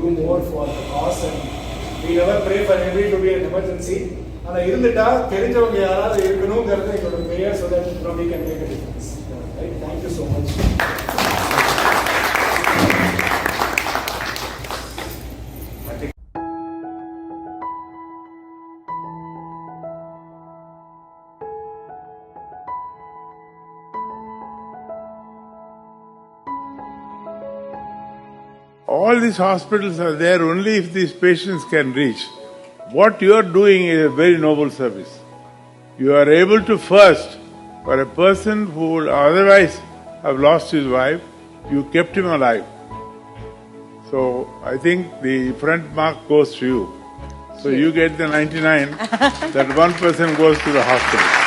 [SPEAKER 1] do more for the cause, and we never pray for every to be an emergency. ஆனால் இருந்துட்டா தெரிஞ்சவங்க யாராவது இருக்கணுங்கிறது எங்களோட prayer, so that we can make a difference. Right? Thank you so much.
[SPEAKER 8] All these hospitals are there only if these patients can reach. What you are doing is a very noble service. You are able to first, for a person who would otherwise have lost his wife, you kept him alive. So I think the front mark goes to you. So you get the 99, that one person goes to the hospital.